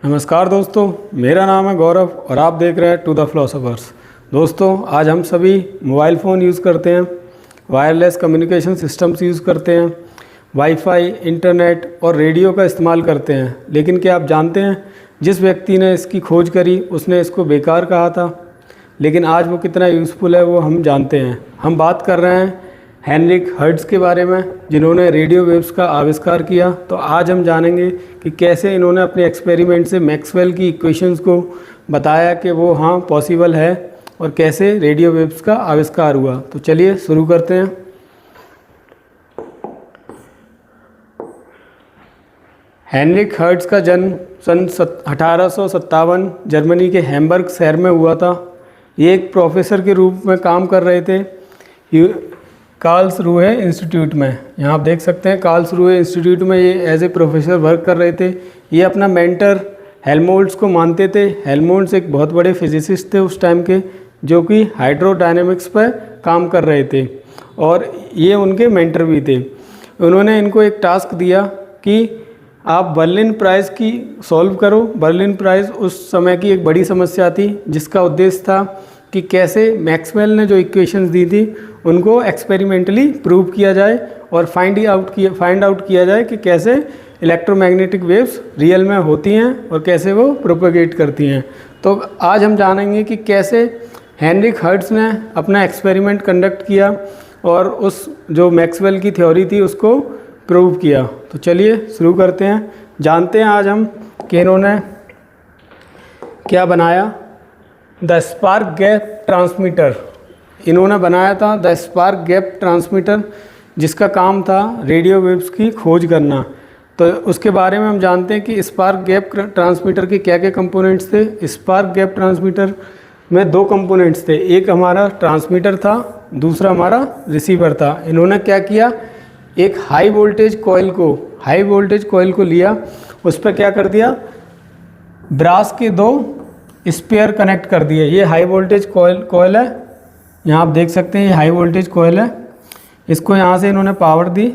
नमस्कार दोस्तों, मेरा नाम है गौरव और आप देख रहे हैं टू द फिलोसोफर्स। दोस्तों, आज हम सभी मोबाइल फ़ोन यूज़ करते हैं, वायरलेस कम्युनिकेशन सिस्टम्स यूज़ करते हैं, वाईफाई, इंटरनेट और रेडियो का इस्तेमाल करते हैं। लेकिन क्या आप जानते हैं, जिस व्यक्ति ने इसकी खोज करी उसने इसको बेकार कहा था, लेकिन आज वो कितना यूज़फुल है वो हम जानते हैं। हम बात कर रहे हैं हेनरिक हर्ट्ज़ के बारे में, जिन्होंने रेडियो वेव्स का आविष्कार किया। तो आज हम जानेंगे कि कैसे इन्होंने अपने एक्सपेरिमेंट से मैक्सवेल की इक्वेशंस को बताया कि वो हाँ पॉसिबल है और कैसे रेडियो वेव्स का आविष्कार हुआ। तो चलिए शुरू करते हैं। हेनरिक हर्ट्ज़ का जन्म सन 1857 जर्मनी के हैम्बर्ग शहर में हुआ था। ये एक प्रोफेसर के रूप में काम कर रहे थे कार्लसरूहे इंस्टीट्यूट में। यहाँ आप देख सकते हैं कार्लसरूहे इंस्टीट्यूट में ये एज ए प्रोफेसर वर्क कर रहे थे। ये अपना मेंटर हेल्महोल्ट्ज़ को मानते थे। हेल्महोल्ट्ज़ एक बहुत बड़े फिजिसिस्ट थे उस टाइम के, जो कि हाइड्रोडायनेमिक्स पर काम कर रहे थे और ये उनके मेंटर भी थे। उन्होंने इनको एक टास्क दिया कि आप बर्लिन प्राइज़ की सॉल्व करो। बर्लिन प्राइज़ उस समय की एक बड़ी समस्या थी, जिसका उद्देश्य था कि कैसे मैक्सवेल ने जो इक्वेशंस दी थी उनको एक्सपेरिमेंटली प्रूव किया जाए और फाइंड आउट किया जाए कि कैसे इलेक्ट्रोमैग्नेटिक वेव्स रियल में होती हैं और कैसे वो प्रोपेगेट करती हैं। तो आज हम जानेंगे कि कैसे हेनरिक हर्ट्ज़ ने अपना एक्सपेरिमेंट कंडक्ट किया और उस जो मैक्सवेल की थ्योरी थी उसको प्रूव किया। तो चलिए शुरू करते हैं। जानते हैं आज हम कि इन्होंने क्या बनाया। द स्पार्क गैप ट्रांसमीटर इन्होंने बनाया था। द स्पार्क गैप ट्रांसमीटर, जिसका काम था रेडियो वेव्स की खोज करना। तो उसके बारे में हम जानते हैं कि स्पार्क गैप ट्रांसमीटर के क्या क्या कंपोनेंट्स थे। स्पार्क गैप ट्रांसमीटर में दो कंपोनेंट्स थे, एक हमारा ट्रांसमीटर था, दूसरा हमारा रिसीवर था। इन्होंने क्या किया, एक हाई वोल्टेज कॉइल को लिया, उस पर क्या कर दिया, ब्रास के दो स्पेयर कनेक्ट कर दिए। ये हाई वोल्टेज कॉइल है, यहाँ आप देख सकते हैं ये हाई वोल्टेज कॉइल है। इसको यहाँ से इन्होंने पावर दी,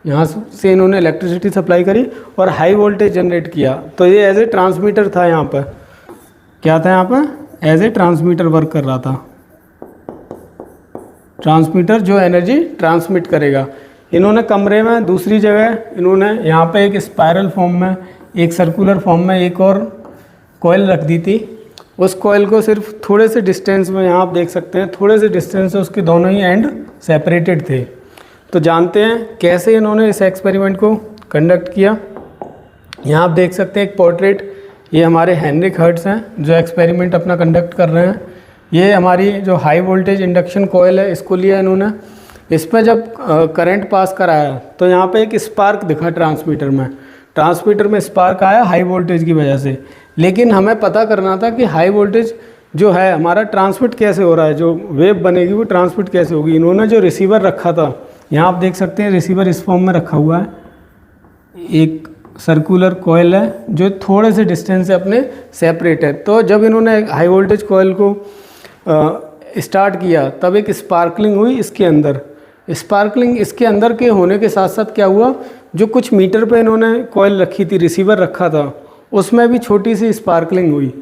यहाँ से इन्होंने इलेक्ट्रिसिटी सप्लाई करी और हाई वोल्टेज जनरेट किया। तो ये एज ए ट्रांसमीटर था। यहाँ पर क्या था, यहाँ पर एज ए ट्रांसमीटर वर्क कर रहा था। ट्रांसमीटर जो एनर्जी ट्रांसमिट करेगा। इन्होंने कमरे में दूसरी जगह इन्होंने यहाँ पे एक स्पायरल फॉर्म में, एक सर्कुलर फॉर्म में एक और कॉइल रख दी थी। उस कॉइल को सिर्फ थोड़े से डिस्टेंस में, यहाँ आप देख सकते हैं थोड़े से डिस्टेंस से उसके दोनों ही एंड सेपरेटेड थे। तो जानते हैं कैसे इन्होंने इस एक्सपेरिमेंट को कंडक्ट किया। यहाँ आप देख सकते हैं एक पोर्ट्रेट, ये हमारे हेनरिक हर्ट्ज़ हैं जो एक्सपेरिमेंट अपना कंडक्ट कर रहे हैं। ये हमारी जो हाई वोल्टेज इंडक्शन कॉइल है, इसको लिया इन्होंने। इस पर जब करंट पास कराया तो यहाँ पे एक स्पार्क दिखा ट्रांसमीटर में स्पार्क आया हाई वोल्टेज की वजह से। लेकिन हमें पता करना था कि हाई वोल्टेज जो है हमारा ट्रांसमिट कैसे हो रहा है, जो वेव बनेगी वो ट्रांसमिट कैसे होगी। इन्होंने जो रिसीवर रखा था, यहाँ आप देख सकते हैं रिसीवर इस फॉर्म में रखा हुआ है। एक सर्कुलर कॉइल है जो थोड़े से डिस्टेंस से अपने सेपरेट है। तो जब इन्होंने हाई वोल्टेज कॉइल को स्टार्ट किया तब एक स्पार्कलिंग हुई इसके अंदर। स्पार्कलिंग इसके अंदर के होने के साथ साथ क्या हुआ, जो कुछ मीटर पे इन्होंने कॉइल रखी थी, रिसीवर रखा था, उसमें भी छोटी सी स्पार्कलिंग हुई।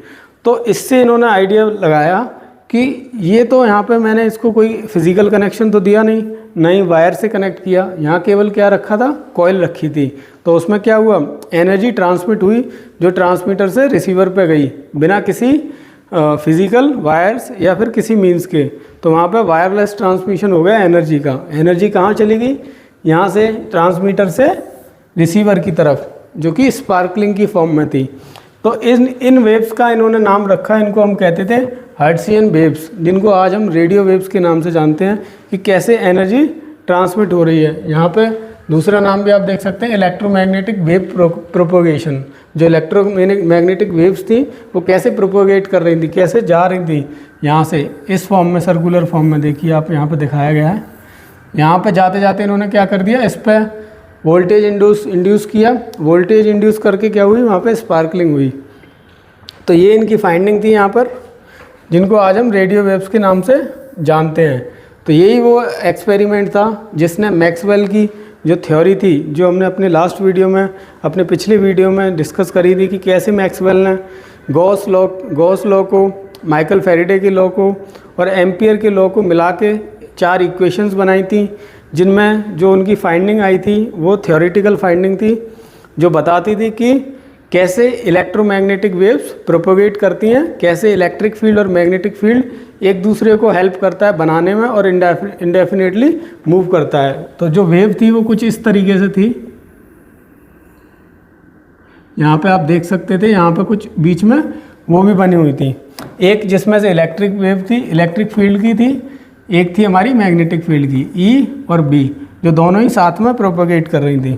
तो इससे इन्होंने आइडिया लगाया कि ये तो यहाँ पे मैंने इसको कोई फिजिकल कनेक्शन तो दिया नहीं वायर से कनेक्ट किया, यहाँ केवल क्या रखा था, कॉइल रखी थी। तो उसमें क्या हुआ, एनर्जी ट्रांसमिट हुई जो ट्रांसमीटर से रिसीवर पे गई बिना किसी फिजिकल वायर्स या फिर किसी मीन्स के। तो वहाँ पे वायरलेस ट्रांसमिशन हो गया एनर्जी का। एनर्जी कहाँ चली गई, यहाँ से ट्रांसमीटर से रिसीवर की तरफ, जो कि स्पार्कलिंग की फॉर्म में थी। तो इन वेव्स का इन्होंने नाम रखा, इनको हम कहते थे हर्ट्ज़ियन वेव्स, जिनको आज हम रेडियो वेव्स के नाम से जानते हैं कि कैसे एनर्जी ट्रांसमिट हो रही है। यहाँ पे दूसरा नाम भी आप देख सकते हैं इलेक्ट्रोमैग्नेटिक वेव प्रोपोगेशन। जो इलेक्ट्रोमैग्नेटिक वेव्स थी वो कैसे प्रोपोगेट कर रही थी, कैसे जा रही थी, यहाँ से इस फॉर्म में, सर्कुलर फॉर्म में देखिए आप यहाँ पे दिखाया गया है। यहाँ पे जाते जाते इन्होंने क्या कर दिया, इस पर वोल्टेज इंड्यूस किया। वोल्टेज इंड्यूस करके क्या हुई, वहाँ पे स्पार्कलिंग हुई। तो ये इनकी फाइंडिंग थी यहाँ पर, जिनको आज हम रेडियो वेव्स के नाम से जानते हैं। तो यही वो एक्सपेरिमेंट था जिसने मैक्सवेल की जो थ्योरी थी, जो हमने अपने लास्ट वीडियो में, अपने पिछले वीडियो में डिस्कस करी थी कि कैसे मैक्सवेल ने गॉस लॉ को, माइकल फैराडे के लॉ को और एम्पियर के लॉ को मिला के 4 इक्वेशंस बनाई थी, जिनमें जो उनकी फाइंडिंग आई थी वो थ्योरेटिकल फाइंडिंग थी, जो बताती थी कि कैसे इलेक्ट्रोमैग्नेटिक वेव्स प्रोपोगेट करती हैं, कैसे इलेक्ट्रिक फील्ड और मैग्नेटिक फील्ड एक दूसरे को हेल्प करता है बनाने में और इंडेफिनेटली मूव करता है। तो जो वेव थी वो कुछ इस तरीके से थी, यहाँ पे आप देख सकते थे, यहाँ पे कुछ बीच में वो भी बनी हुई थी, एक जिसमें से इलेक्ट्रिक वेव थी, इलेक्ट्रिक फील्ड की थी, एक थी हमारी मैग्नेटिक फील्ड की, ई और बी, जो दोनों ही साथ में प्रोपोगेट कर रही थी।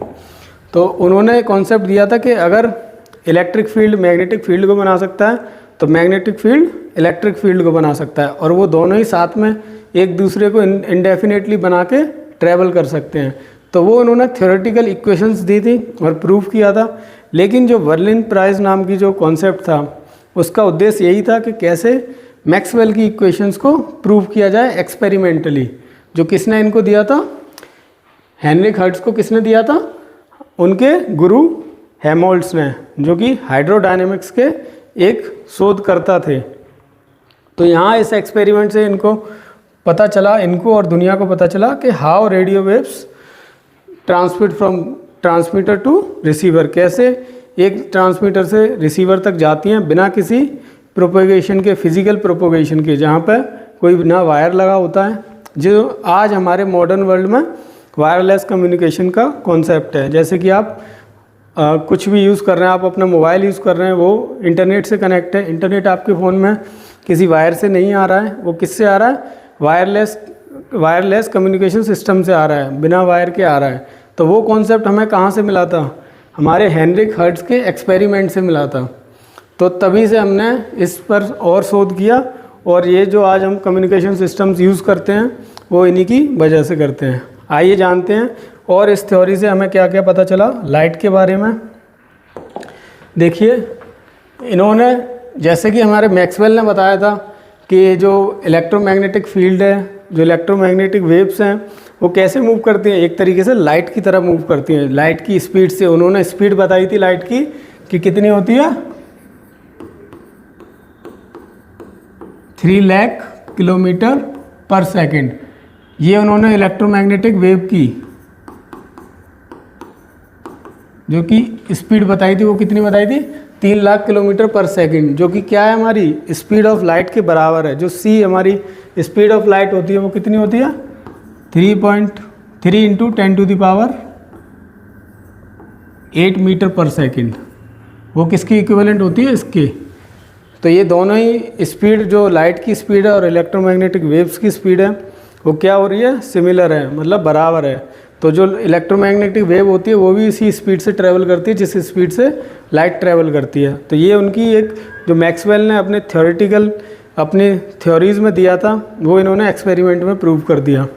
तो उन्होंने कॉन्सेप्ट दिया था कि अगर इलेक्ट्रिक फील्ड मैग्नेटिक फील्ड को बना सकता है तो मैग्नेटिक फील्ड इलेक्ट्रिक फील्ड को बना सकता है, और वो दोनों ही साथ में एक दूसरे को इंडेफिनेटली बना के ट्रैवल कर सकते हैं। तो वो उन्होंने थ्योरेटिकल इक्वेशंस दी थी और प्रूफ किया था। लेकिन जो वर्लिन प्राइज नाम की जो कॉन्सेप्ट था उसका उद्देश्य यही था कि कैसे मैक्सवेल की इक्वेशंस को प्रूव किया जाए एक्सपेरिमेंटली। जो किसने इनको दिया था, हेनरिक हर्ट्ज को किसने दिया था, उनके गुरु हेमोल्ट्ज ने, जो कि हाइड्रोडायनेमिक्स के एक शोधकर्ता थे। तो यहाँ इस एक्सपेरिमेंट से इनको पता चला, इनको और दुनिया को पता चला कि how radio waves transmit from transmitter to receiver, कैसे एक ट्रांसमीटर से रिसीवर तक जाती हैं बिना किसी प्रोपोगेशन के, फिजिकल प्रोपोगेशन के, जहाँ पर कोई ना वायर लगा होता है, जो आज हमारे मॉडर्न वर्ल्ड में वायरलेस कम्युनिकेशन का कॉन्सेप्ट है। जैसे कि आप कुछ भी यूज़ कर रहे हैं, आप अपना मोबाइल यूज़ कर रहे हैं, वो इंटरनेट से कनेक्ट है, इंटरनेट आपके फ़ोन में किसी वायर से नहीं आ रहा है, वो किससे आ रहा है, वायरलेस कम्युनिकेशन सिस्टम से आ रहा है, बिना वायर के आ रहा है। तो वो कॉन्सेप्ट हमें कहाँ से मिला था, हमारे हेनरिक हर्ट्ज के एक्सपेरिमेंट से मिला था। तो तभी से हमने इस पर और शोध किया, और ये जो आज हम कम्युनिकेशन सिस्टम्स यूज़ करते हैं वो इन्हीं की वजह से करते हैं। आइए जानते हैं और इस थ्योरी से हमें क्या क्या पता चला लाइट के बारे में। देखिए, इन्होंने, जैसे कि हमारे मैक्सवेल ने बताया था कि जो इलेक्ट्रोमैग्नेटिक फील्ड है, जो इलेक्ट्रोमैग्नेटिक वेव्स हैं, वो कैसे मूव करती हैं, एक तरीके से लाइट की तरह मूव करती हैं, लाइट की स्पीड से। उन्होंने स्पीड बताई थी लाइट की कि कितनी होती है, 3 लाख किलोमीटर पर सेकेंड। ये उन्होंने इलेक्ट्रोमैग्नेटिक वेव की जो कि स्पीड बताई थी, वो कितनी बताई थी, 3 लाख किलोमीटर पर सेकंड, जो कि क्या है, हमारी स्पीड ऑफ लाइट के बराबर है। जो सी हमारी स्पीड ऑफ लाइट होती है वो कितनी होती है, 3.3 इंटू 10⁸ मीटर पर सेकंड। वो किसकी इक्विवेलेंट होती है, इसके। तो ये दोनों ही स्पीड, जो लाइट की स्पीड है और इलेक्ट्रोमैग्नेटिक वेव्स की स्पीड है, वो क्या हो रही है, सिमिलर है, मतलब बराबर है। तो जो इलेक्ट्रोमैग्नेटिक वेव होती है वो भी इसी स्पीड से ट्रैवल करती है जिस स्पीड से लाइट ट्रैवल करती है। तो ये उनकी एक, जो मैक्सवेल ने अपने थ्योरेटिकल, अपने थ्योरीज़ में दिया था, वो इन्होंने एक्सपेरिमेंट में प्रूव कर दिया।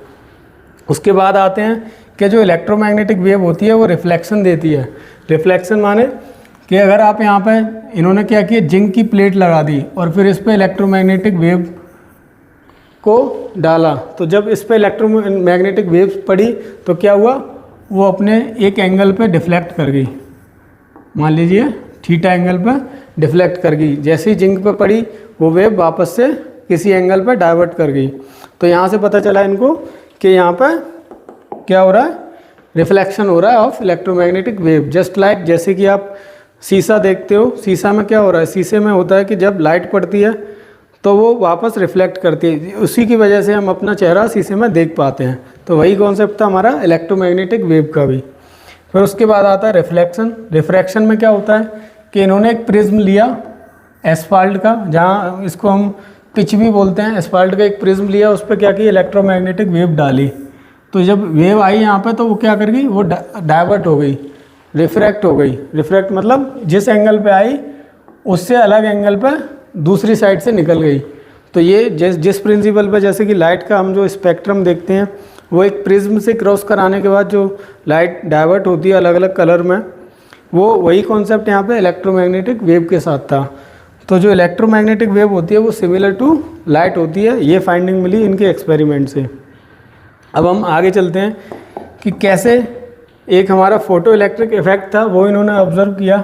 उसके बाद आते हैं कि जो इलेक्ट्रोमैग्नेटिक वेव होती है वो रिफ्लेक्शन देती है। रिफ्लेक्शन माने कि अगर आप यहाँ पे, इन्होंने क्या किया, जिंक की प्लेट लगा दी और फिर इस पर इलेक्ट्रोमैग्नेटिक वेव को डाला, तो जब इस पर इलेक्ट्रोमैग्नेटिक वेव्स पड़ी तो क्या हुआ, वो अपने एक एंगल पे डिफ्लेक्ट कर गई, मान लीजिए थीटा एंगल पे डिफ्लेक्ट कर गई। जैसे ही जिंक पे पड़ी वो वेव वापस से किसी एंगल पे डाइवर्ट कर गई। तो यहाँ से पता चला इनको कि यहाँ पे क्या हो रहा है, रिफ्लेक्शन हो रहा है of electromagnetic wave. Just like, जैसे कि आप शीशा देखते हो, शीशा में क्या हो रहा है, शीशे में होता है कि जब लाइट पड़ती है तो वो वापस रिफ्लेक्ट करती है, उसी की वजह से हम अपना चेहरा शीशे में देख पाते हैं। तो वही कॉन्सेप्ट था हमारा इलेक्ट्रोमैग्नेटिक वेव का भी। फिर उसके बाद आता है रिफ्लेक्शन। रिफ्रैक्शन में क्या होता है कि इन्होंने एक प्रिज्म लिया एस्फाल्ट का, जहाँ इसको हम पिच भी बोलते हैं, एस्फाल्ट का एक प्रिज्म लिया, उस पर क्या किया, इलेक्ट्रोमैग्नेटिक वेव डाली। तो जब वेव आई यहाँ पे तो वो क्या कर गई, वो डाइवर्ट हो गई, रिफ्रैक्ट हो गई। रिफ्रैक्ट मतलब जिस एंगल पे आई उससे अलग एंगल पे दूसरी साइड से निकल गई। तो ये जिस प्रिंसिपल पे, जैसे कि लाइट का हम जो स्पेक्ट्रम देखते हैं, वो एक प्रिज्म से क्रॉस कराने के बाद जो लाइट डाइवर्ट होती है अलग अलग कलर में, वो वही कॉन्सेप्ट यहाँ पे इलेक्ट्रोमैग्नेटिक वेव के साथ था। तो जो इलेक्ट्रोमैग्नेटिक वेव होती है वो सिमिलर टू लाइट होती है, ये फाइंडिंग मिली इनके एक्सपेरिमेंट से। अब हम आगे चलते हैं कि कैसे एक हमारा फोटो इलेक्ट्रिक इफेक्ट था, वो इन्होंने ऑब्जर्व किया।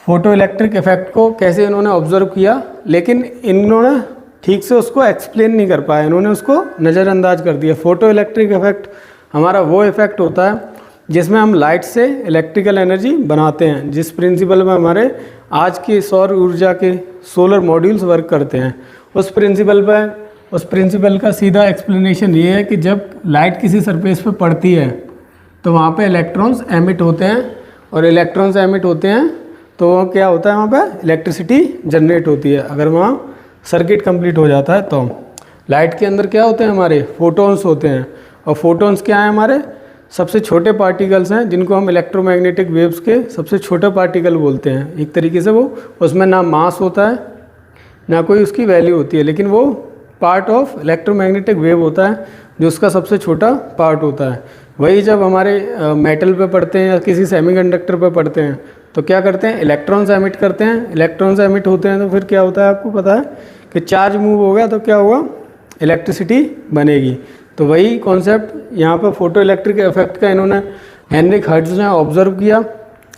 फोटो इलेक्ट्रिक इफेक्ट को कैसे इन्होंने ऑब्जर्व किया, लेकिन इन्होंने ठीक से उसको एक्सप्लेन नहीं कर पाया, इन्होंने उसको नज़रअंदाज कर दिया। फोटो इलेक्ट्रिक इफेक्ट हमारा वो इफेक्ट होता है जिसमें हम लाइट से इलेक्ट्रिकल एनर्जी बनाते हैं, जिस प्रिंसिपल में हमारे आज के सौर ऊर्जा के सोलर मॉड्यूल्स वर्क करते हैं। उस प्रिंसिपल का सीधा एक्सप्लेनेशन ये है कि जब लाइट किसी सरफेस पे पड़ती है तो वहाँ पे इलेक्ट्रॉन्स एमिट होते हैं, और इलेक्ट्रॉन्स एमिट होते हैं तो क्या होता है, वहाँ पे इलेक्ट्रिसिटी जनरेट होती है। अगर वहाँ सर्किट कंप्लीट हो जाता है तो लाइट के अंदर क्या होते हैं, हमारे फोटॉन्स होते हैं। और फोटॉन्स क्या है, हमारे सबसे छोटे पार्टिकल्स हैं जिनको हम इलेक्ट्रोमैग्नेटिक वेव्स के सबसे छोटे पार्टिकल बोलते हैं। एक तरीके से वो उसमें ना मास होता है ना कोई उसकी वैल्यू होती है, लेकिन वो पार्ट ऑफ इलेक्ट्रोमैग्नेटिक वेव होता है जो उसका सबसे छोटा पार्ट होता है। वही जब हमारे मेटल पे पड़ते हैं या किसी सेमीकंडक्टर पे पड़ते हैं तो क्या करते हैं, इलेक्ट्रॉन्स एमिट करते हैं। इलेक्ट्रॉन्स एमिट होते हैं तो फिर क्या होता है, आपको पता है कि चार्ज मूव हो गया तो क्या हुआ, इलेक्ट्रिसिटी बनेगी। तो वही कॉन्सेप्ट यहाँ पर फोटो इलेक्ट्रिक इफेक्ट का इन्होंने हेनरिक हर्ट्ज ने ऑब्जर्व किया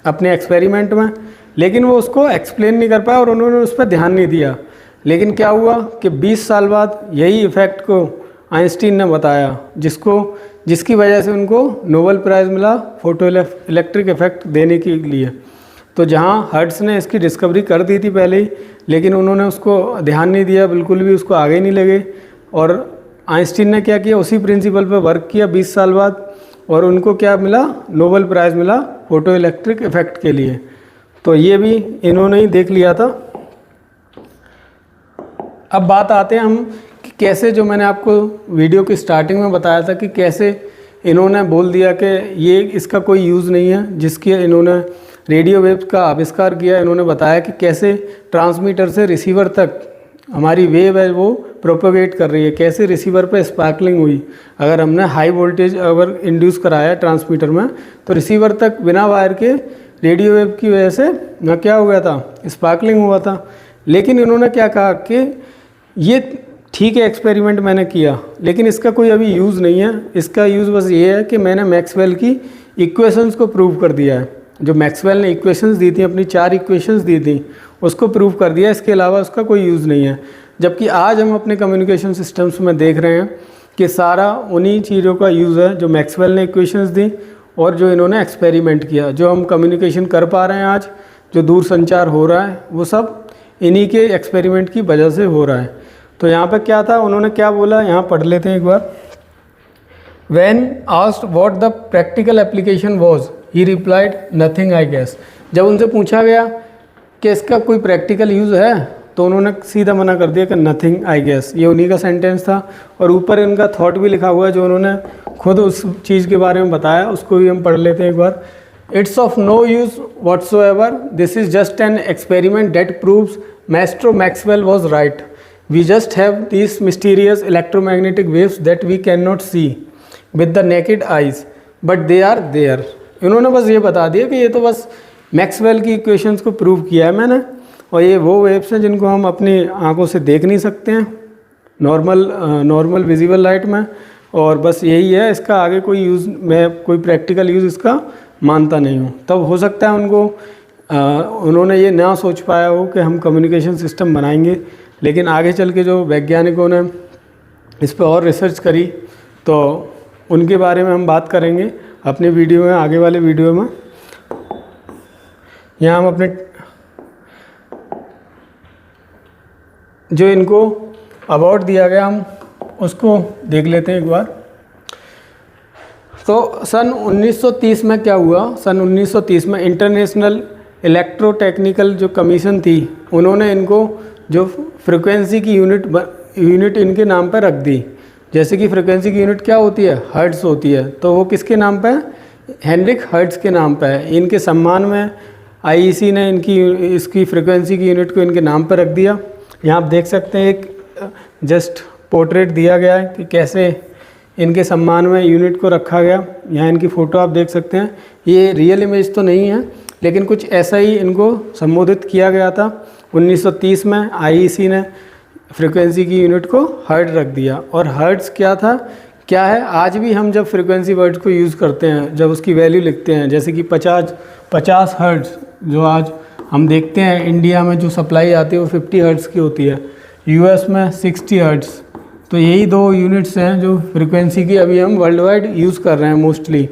अपने एक्सपेरिमेंट में, लेकिन वो उसको एक्सप्लेन नहीं कर पाया और उन्होंने उस पर ध्यान नहीं दिया। लेकिन क्या हुआ कि 20 साल बाद यही इफ़ेक्ट को आइंस्टीन ने बताया, जिसकी वजह से उनको नोबेल प्राइज़ मिला फोटो इलेक्ट्रिक इफेक्ट देने के लिए। तो जहाँ हर्ट्ज ने इसकी डिस्कवरी कर दी थी पहले ही, लेकिन उन्होंने उसको ध्यान नहीं दिया, बिल्कुल भी उसको आगे नहीं लगे। और आइंस्टीन ने क्या किया, उसी प्रिंसिपल पर वर्क किया 20 साल बाद, और उनको क्या मिला, नोबेल प्राइज़ मिला फोटो इलेक्ट्रिक इफेक्ट के लिए। तो ये भी इन्होंने ही देख लिया था। अब बात आते हैं हम कि कैसे, जो मैंने आपको वीडियो की स्टार्टिंग में बताया था कि कैसे इन्होंने बोल दिया कि ये इसका कोई यूज़ नहीं है, जिसके इन्होंने रेडियो वेव्स का आविष्कार किया। इन्होंने बताया कि कैसे ट्रांसमीटर से रिसीवर तक हमारी वेव है वो प्रोपोगेट कर रही है, कैसे रिसीवर पे स्पार्कलिंग हुई। अगर हमने हाई वोल्टेज अगर इंड्यूस कराया ट्रांसमीटर में तो रिसीवर तक बिना वायर के रेडियो वेव की वजह से ना क्या हो गया था, स्पार्कलिंग हुआ था। लेकिन इन्होंने क्या कहा कि ये ठीक है, एक्सपेरिमेंट मैंने किया, लेकिन इसका कोई अभी यूज़ नहीं है। इसका यूज़ बस ये है कि मैंने मैक्सवेल की इक्वेशंस को प्रूव कर दिया है। जो मैक्सवेल ने इक्वेशंस दी थी, अपनी 4 इक्वेशंस दी थी, उसको प्रूव कर दिया। इसके अलावा उसका कोई यूज़ नहीं है। जबकि आज हम अपने कम्युनिकेशन सिस्टम्स में देख रहे हैं कि सारा उन्हीं चीज़ों का यूज़ है जो मैक्सवेल ने इक्वेशंस दी और जो इन्होंने एक्सपेरिमेंट किया। जो हम कम्युनिकेशन कर पा रहे हैं आज, जो दूर संचार हो रहा है, वो सब इन्हीं के एक्सपेरिमेंट की वजह से हो रहा है। तो यहाँ पर क्या था, उन्होंने क्या बोला, यहाँ पढ़ लेते हैं एक बार। When asked what the practical application was, he replied, "Nothing, I guess." जब उनसे पूछा गया कि इसका कोई प्रैक्टिकल यूज़ है तो उन्होंने सीधा मना कर दिया कि नथिंग आई गेस। ये उन्हीं का सेंटेंस था और ऊपर इनका थॉट भी लिखा हुआ है जो उन्होंने खुद उस चीज़ के बारे में बताया, उसको भी हम पढ़ लेते हैं एक बार। It's of no use whatsoever, this is just an experiment that proves master Maxwell was right. We just have these mysterious electromagnetic waves that we can not see with the naked eyes but they are there. इन्होंने बस ये बता दिया कि ये तो बस Maxwell की इक्वेशंस को प्रूव किया है मैंने, और ये वो वेव्स हैं जिनको हम अपनी आंखों से देख नहीं सकते हैं नॉर्मल विजिबल लाइट में, और बस यही है। इसका आगे कोई यूज़, मैं कोई प्रैक्टिकल यूज़ इसका मानता नहीं हूँ। तब हो सकता है उनको उन्होंने ये ना सोच पाया हो कि हम कम्युनिकेशन सिस्टम बनाएंगे, लेकिन आगे चल के जो वैज्ञानिकों ने इस पर और रिसर्च करी तो उनके बारे में हम बात करेंगे अपने वीडियो में, आगे वाले वीडियो में। यहाँ हम अपने जो इनको अवार्ड दिया गया हम उसको देख लेते हैं एक बार। तो सन 1930 में क्या हुआ, सन 1930 में इंटरनेशनल इलेक्ट्रोटेक्निकल जो कमीशन थी, उन्होंने इनको जो फ्रिक्वेंसी की यूनिट इनके नाम पर रख दी। जैसे कि फ्रिक्वेंसी की यूनिट क्या होती है, हर्ट्ज़ होती है, तो वो किसके नाम पे है, हेनरिक हर्ट्ज़ के नाम पे है। इनके सम्मान में आईईसी ने इसकी फ्रिक्वेंसी की यूनिट को इनके नाम पर रख दिया। यहाँ आप देख सकते हैं एक जस्ट पोर्ट्रेट दिया गया है कि कैसे इनके सम्मान में यूनिट को रखा गया। यहाँ इनकी फ़ोटो आप देख सकते हैं। ये रियल इमेज तो नहीं है, लेकिन कुछ ऐसा ही इनको संबोधित किया गया था। 1930 में आईईसी ने फ्रिक्वेंसी की यूनिट को हर्ट्ज़ रख दिया। और हर्ट्ज़ क्या था क्या है, आज भी हम जब फ्रीक्वेंसी वर्ड को यूज़ करते हैं, जब उसकी वैल्यू लिखते हैं, जैसे कि 50 हर्ट्ज़, जो आज हम देखते हैं इंडिया में जो सप्लाई आती है वो 50 हर्ट्ज़ की होती है, यूएस में 60 हर्ट्ज़। तो यही दो यूनिट्स हैं जो फ्रीक्वेंसी की अभी हम वर्ल्ड वाइड यूज़ कर रहे हैं मोस्टली।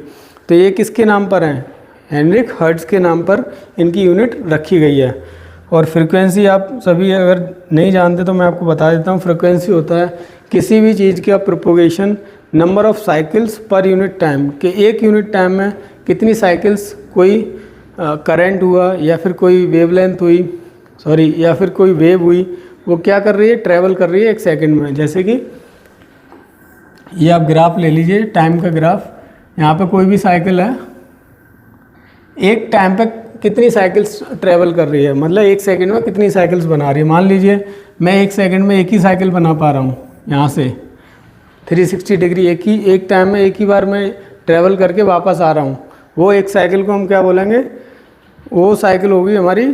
तो ये किसके नाम पर हैं? हेनरिक हर्ट्ज़ के नाम पर इनकी यूनिट रखी गई है। और फ्रीक्वेंसी आप सभी अगर नहीं जानते तो मैं आपको बता देता हूँ। फ्रीक्वेंसी होता है किसी भी चीज़ का propagation number of cycles per unit time, कि एक यूनिट टाइम में कितनी साइकिल्स कोई करंट हुआ या फिर कोई वेवलेंथ हुई, या फिर कोई वेव हुई, वो क्या कर रही है, ट्रैवल कर रही है एक सेकंड में। जैसे कि ये आप ग्राफ ले लीजिए, टाइम का ग्राफ। यहाँ पे कोई भी साइकिल है, एक टाइम पे कितनी साइकिल्स ट्रैवल कर रही है, मतलब एक सेकंड में कितनी साइकिल्स बना रही है। मान लीजिए मैं एक सेकंड में एक ही साइकिल बना पा रहा हूँ, यहाँ से 360 डिग्री एक टाइम में एक ही बार मैं ट्रैवल करके वापस आ रहा हूँ। वो एक साइकिल को हम क्या बोलेंगे, वो साइकिल होगी हमारी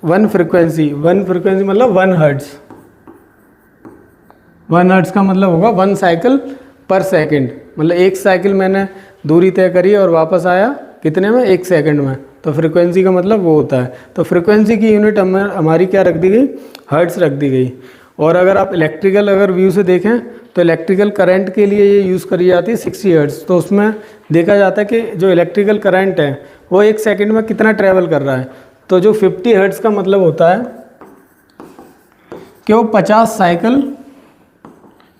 वन फ्रीक्वेंसी मतलब 1 हर्ट्ज़। 1 हर्ट्ज़ का मतलब होगा 1 साइकिल पर सेकंड, मतलब एक साइकिल मैंने दूरी तय करी और वापस आया कितने में, 1 सेकंड में। तो फ्रीक्वेंसी का मतलब वो होता है। तो फ्रीक्वेंसी की यूनिट हमारी क्या रख दी गई, हर्ट्ज़ रख दी गई। और अगर आप इलेक्ट्रिकल अगर व्यू से देखें तो इलेक्ट्रिकल करंट के लिए ये यूज़ करी जाती है 60 हर्ट्ज़। तो उसमें देखा जाता है कि जो इलेक्ट्रिकल करंट है वो एक सेकंड में कितना ट्रैवल कर रहा है। तो जो 50 हर्ट्ज़ का मतलब होता है कि वो 50 साइकिल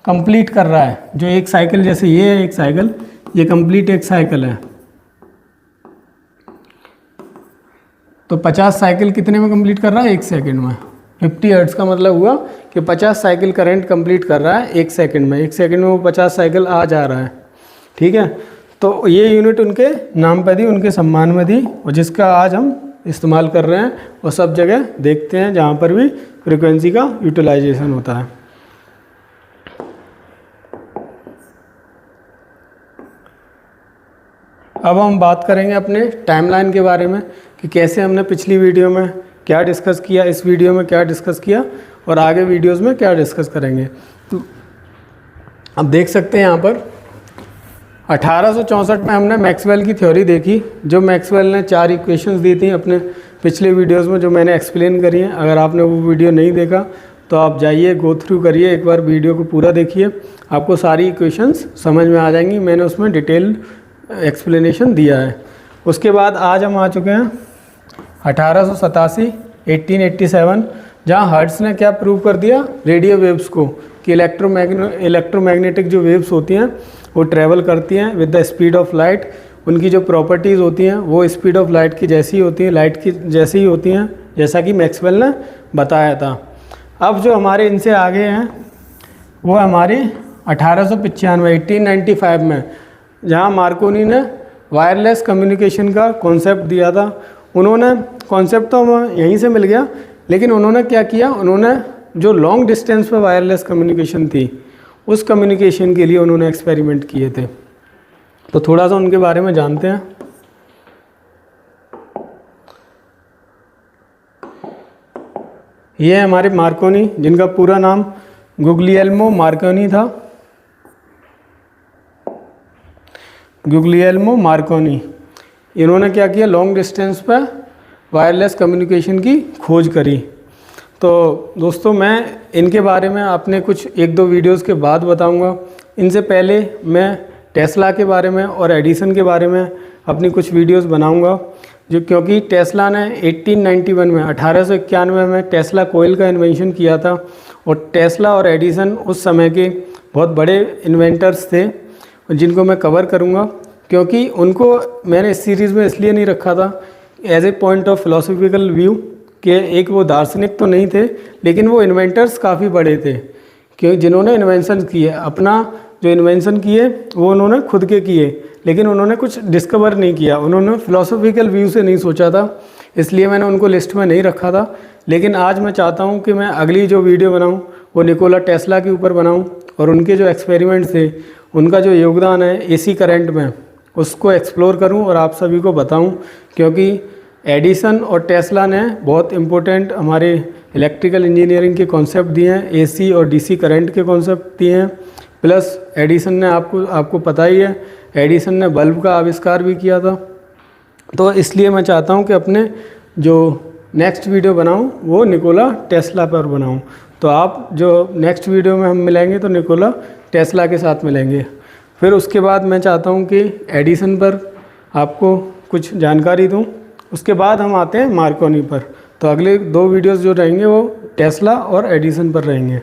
कंप्लीट कर रहा है। जो एक साइकिल, जैसे ये है एक साइकिल, ये कंप्लीट एक साइकिल है, तो 50 साइकिल कितने में कंप्लीट कर रहा है, एक सेकंड में। 50 हर्ट्ज़ का मतलब हुआ कि 50 साइकिल करंट कंप्लीट कर रहा है एक सेकंड में। एक सेकंड में वो 50 साइकिल आ जा रहा है, ठीक है। तो ये यूनिट उनके नाम पर दी, उनके सम्मान में दी, और जिसका आज हम इस्तेमाल कर रहे हैं और सब जगह देखते हैं जहाँ पर भी फ्रीक्वेंसी का यूटिलाइजेशन होता है। अब हम बात करेंगे अपने टाइमलाइन के बारे में कि कैसे हमने पिछली वीडियो में क्या डिस्कस किया, इस वीडियो में क्या डिस्कस किया और आगे वीडियोस में क्या डिस्कस करेंगे। तो अब देख सकते हैं यहाँ पर 1864 में हमने मैक्सवेल की थ्योरी देखी। जो मैक्सवेल ने 4 इक्वेशंस दी थी अपने पिछले वीडियोस में, जो मैंने एक्सप्लेन करी हैं। अगर आपने वो वीडियो नहीं देखा तो आप जाइए, गो थ्रू करिए, एक बार वीडियो को पूरा देखिए, आपको सारी इक्वेशंस समझ में आ जाएंगी। मैंने उसमें डिटेल एक्सप्लेनेशन दिया है। उसके बाद आज हम आ चुके हैं 1887 जहाँ हर्ट्ज़ ने क्या प्रूव कर दिया, रेडियो वेव्स को, कि इलेक्ट्रोमैग्नेटिक जो वेव्स होती हैं वो ट्रैवल करती हैं with the speed of light. उनकी जो प्रॉपर्टीज़ होती हैं वो स्पीड ऑफ लाइट की जैसी होती हैं, लाइट की जैसी ही होती हैं, जैसा कि मैक्सवेल ने बताया था। अब जो हमारे इनसे आगे हैं वो हमारे 1895 में, जहाँ मार्कोनी ने वायरलेस कम्युनिकेशन का कॉन्सेप्ट दिया था। उन्होंने कॉन्सेप्ट तो यहीं से मिल गया, लेकिन उन्होंने क्या किया, उन्होंने जो लॉन्ग डिस्टेंस पे वायरलेस कम्युनिकेशन थी उस कम्युनिकेशन के लिए उन्होंने एक्सपेरिमेंट किए थे। तो थोड़ा सा उनके बारे में जानते हैं। ये है हमारे मार्कोनी, जिनका पूरा नाम गुग्लिएल्मो मार्कोनी था। गुग्लिएल्मो मार्कोनी, इन्होंने क्या किया, लॉन्ग डिस्टेंस पर वायरलेस कम्युनिकेशन की खोज करी। तो दोस्तों मैं इनके बारे में अपने कुछ 1-2 वीडियोस के बाद बताऊंगा। इनसे पहले मैं टेस्ला के बारे में और एडिसन के बारे में अपनी कुछ वीडियोस बनाऊंगा, जो क्योंकि टेस्ला ने 1891 में टेस्ला कोयल का इन्वेंशन किया था। और टेस्ला और एडिसन उस समय के बहुत बड़े इन्वेंटर्स थे जिनको मैं कवर करूंगा, क्योंकि उनको मैंने इस सीरीज़ में इसलिए नहीं रखा था as a point of philosophical view कि एक वो दार्शनिक तो नहीं थे, लेकिन वो इन्वेंटर्स काफ़ी बड़े थे, क्योंकि जिन्होंने इन्वेंशन किए, अपना जो इन्वेंशन किए वो उन्होंने खुद के किए, लेकिन उन्होंने कुछ डिस्कवर नहीं किया, उन्होंने फिलोसफिकल व्यू से नहीं सोचा था, इसलिए मैंने उनको लिस्ट में नहीं रखा था। लेकिन आज मैं चाहता हूँ कि मैं अगली जो वीडियो बनाऊँ वो निकोला टेस्ला के ऊपर बनाऊँ और उनके जो एक्सपेरिमेंट्स थे, उनका जो योगदान है एसी करंट में, उसको एक्सप्लोर करूं और आप सभी को बताऊं, क्योंकि एडिसन और टेस्ला ने बहुत इम्पोर्टेंट हमारे इलेक्ट्रिकल इंजीनियरिंग के कॉन्सेप्ट दिए हैं, एसी और डीसी करंट के कॉन्सेप्ट दिए हैं, प्लस एडिसन ने आपको पता ही है, एडिसन ने बल्ब का आविष्कार भी किया था। तो इसलिए मैं चाहता हूँ कि अपने जो नेक्स्ट वीडियो बनाऊँ वो निकोला टेस्ला पर बनाऊँ। तो आप जो नेक्स्ट वीडियो में हम मिलेंगे तो निकोला टेस्ला के साथ मिलेंगे। फिर उसके बाद मैं चाहता हूँ कि एडिसन पर आपको कुछ जानकारी दूँ। उसके बाद हम आते हैं मार्कोनी पर। तो अगले 2 वीडियोस जो रहेंगे वो टेस्ला और एडिसन पर रहेंगे।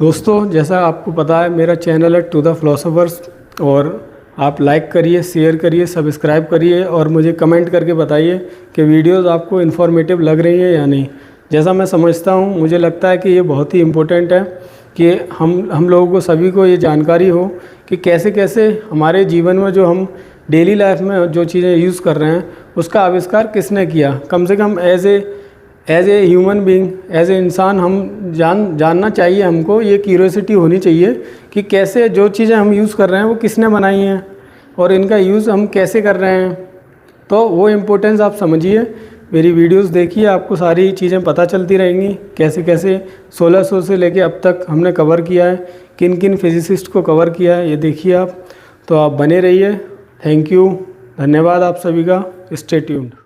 दोस्तों, जैसा आपको पता है मेरा चैनल है टू द फिलोसोफर्स, और आप लाइक करिए, शेयर करिए, सब्सक्राइब करिए और मुझे कमेंट करके बताइए कि वीडियोस आपको इन्फॉर्मेटिव लग रही हैं या नहीं। जैसा मैं समझता हूँ, मुझे लगता है कि ये बहुत ही इम्पोर्टेंट है कि हम लोगों को सभी को ये जानकारी हो कि कैसे कैसे हमारे जीवन में जो हम डेली लाइफ में जो चीज़ें यूज़ कर रहे हैं उसका आविष्कार किसने किया। कम से कम as a human being, as a इंसान हम जानना चाहिए, हमको ये क्यूरियोसिटी होनी चाहिए कि कैसे जो चीज़ें हम यूज़ कर रहे हैं वो किसने बनाई हैं और इनका यूज़ हम कैसे कर रहे हैं। तो वो इम्पोर्टेंस आप समझिए, मेरी वीडियोस देखिए, आपको सारी चीज़ें पता चलती रहेंगी कैसे कैसे 1600 से लेके अब तक हमने कवर किया है, किन किन फिजिसिस्ट को कवर किया है, ये देखिए आप। तो आप बने रहिए। थैंक यू, धन्यवाद आप सभी का। Stay tuned.